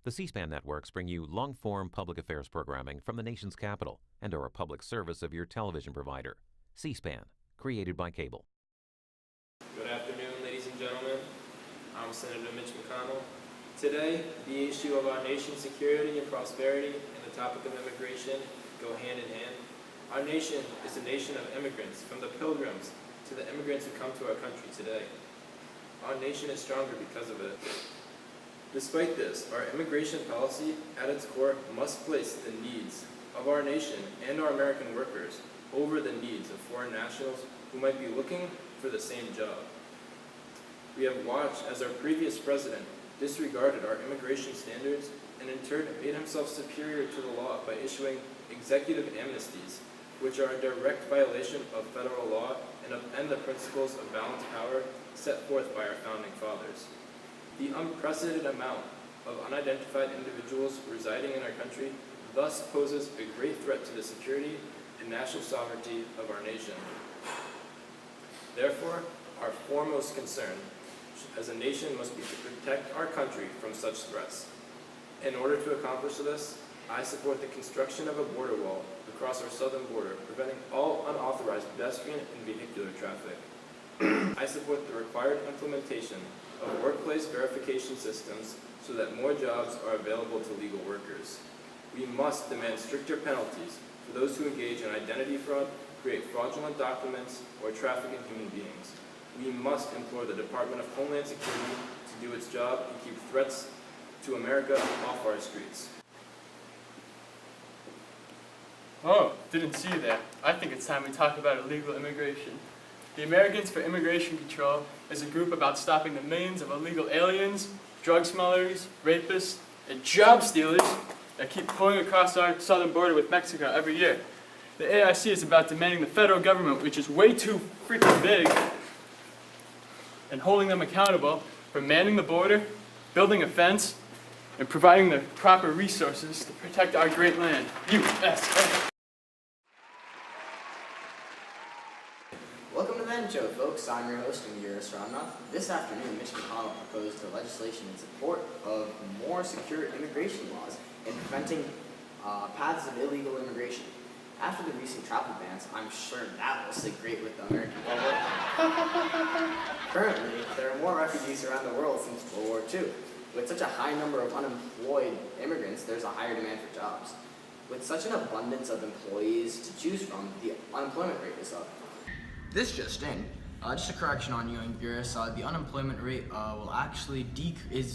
The C-SPAN networks bring you long-form public affairs programming from the nation's capital and are a public service of your television provider. C-SPAN, created by cable. Good afternoon, ladies and gentlemen. I'm Senator Mitch McConnell. Today, the issue of our nation's security and prosperity and the topic of immigration go hand in hand. Our nation is a nation of immigrants, from the pilgrims to the immigrants who come to our country today. Our nation is stronger because of it. Despite this, our immigration policy at its core must place the needs of our nation and our American workers over the needs of foreign nationals who might be looking for the same job. We have watched as our previous president disregarded our immigration standards and in turn made himself superior to the law by issuing executive amnesties, which are a direct violation of federal law and upend the principles of balanced power set forth by our founding fathers. The unprecedented amount of unidentified individuals residing in our country thus poses a great threat to the security and national sovereignty of our nation. Therefore, our foremost concern as a nation must be to protect our country from such threats. In order to accomplish this, I support the construction of a border wall across our southern border, preventing all unauthorized pedestrian and vehicular traffic. I support the required implementation of workplace verification systems so that more jobs are available to legal workers. We must demand stricter penalties for those who engage in identity fraud, create fraudulent documents, or traffic in human beings. We must implore the Department of Homeland Security to do its job and keep threats to America off our streets. Oh, didn't see you there. I think it's time we talk about illegal immigration. The Americans for Immigration Control is a group about stopping the millions of illegal aliens, drug smugglers, rapists, and job stealers that keep pouring across our southern border with Mexico every year. The AIC is about demanding the federal government, which is way too freaking big, and holding them accountable for manning the border, building a fence, and providing the proper resources to protect our great land, USA. Welcome to the End Show, folks. I'm your host, Amir Asramnath. This afternoon, Mitch McConnell proposed legislation in support of more secure immigration laws and preventing paths of illegal immigration. After the recent travel bans, I'm sure that will sit great with the American public. Currently, there are more refugees around the world since World War II. With such a high number of unemployed immigrants, there's a higher demand for jobs. With such an abundance of employees to choose from, the unemployment rate is up. This just in, just a correction on you, Honduras, the unemployment rate will actually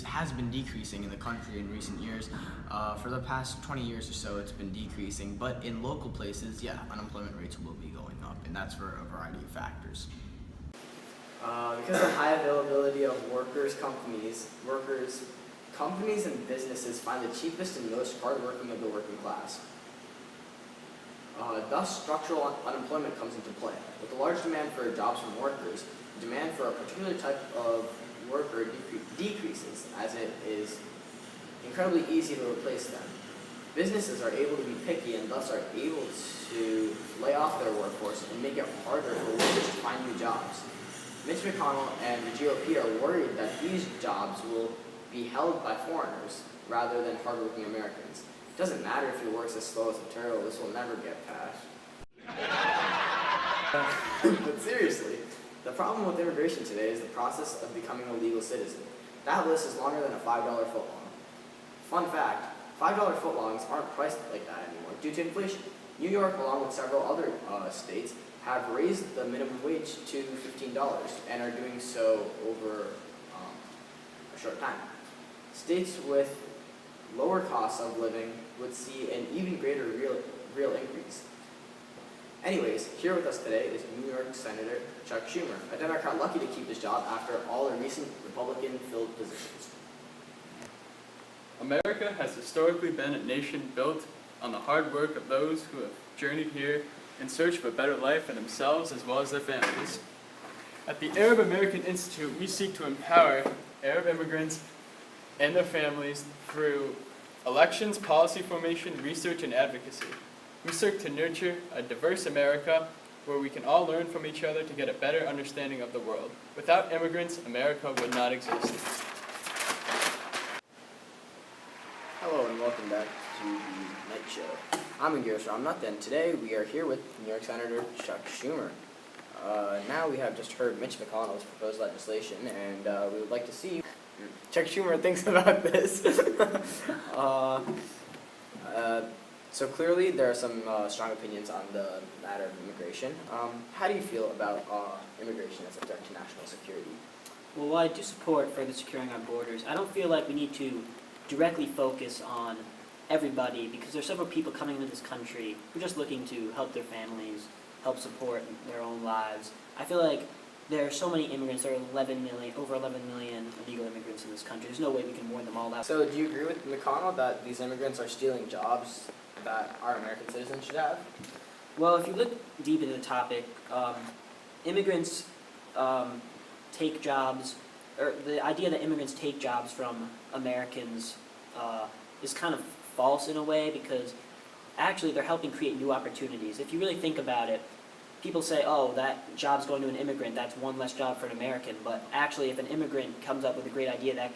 has been decreasing in the country in recent years. For the past 20 years or so, it's been decreasing, but in local places, yeah, unemployment rates will be going up, and that's for a variety of factors. Because of the high availability of companies and businesses find the cheapest and most hardworking of the working class. Thus, structural unemployment comes into play. With a large demand for jobs from workers, the demand for a particular type of worker decreases, as it is incredibly easy to replace them. Businesses are able to be picky and thus are able to lay off their workforce and make it harder for workers to find new jobs. Mitch McConnell and the GOP are worried that these jobs will be held by foreigners rather than hardworking Americans. It doesn't matter if your work's as slow as a turtle, this will never get passed. But seriously, the problem with immigration today is the process of becoming a legal citizen. That list is longer than a $5 footlong. Fun fact, $5 footlongs aren't priced like that anymore due to inflation. New York, along with several other states, have raised the minimum wage to $15 and are doing so over a short time. States with lower costs of living would see an even greater real increase. Anyways, here with us today is New York Senator Chuck Schumer, a Democrat lucky to keep his job after all the recent Republican-filled positions. America has historically been a nation built on the hard work of those who have journeyed here in search of a better life for themselves as well as their families. At the Arab American Institute, we seek to empower Arab immigrants and their families through elections, policy formation, research, and advocacy. We seek to nurture a diverse America where we can all learn from each other to get a better understanding of the world. Without immigrants, America would not exist. Hello and welcome back to the Night Show. I'm Angiros Ramnath, and today we are here with New York Senator Chuck Schumer. Now we have just heard Mitch McConnell's proposed legislation, and we would like to see Chuck Schumer thinks about this. So clearly there are some strong opinions on the matter of immigration. How do you feel about immigration as a threat to national security? Well, while I do support further securing our borders, I don't feel like we need to directly focus on everybody because there are several people coming into this country who are just looking to help their families, help support their own lives. I feel like there are so many immigrants. There are over 11 million illegal immigrants in this country. There's no way we can warn them all out. So do you agree with McConnell that these immigrants are stealing jobs that our American citizens should have? Well, if you look deep into the topic, immigrants take jobs, or the idea that immigrants take jobs from Americans is kind of false in a way because actually they're helping create new opportunities. If you really think about it, people say, oh, that job's going to an immigrant, that's one less job for an American, but actually if an immigrant comes up with a great idea,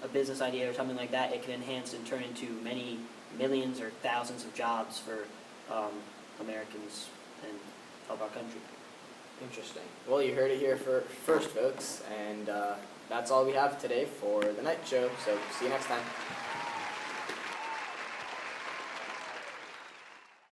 a business idea or something like that, it can enhance and turn into many millions or thousands of jobs for Americans and help our country. Interesting. Well, you heard it here first, folks, and that's all we have today for the Night Show, so see you next time.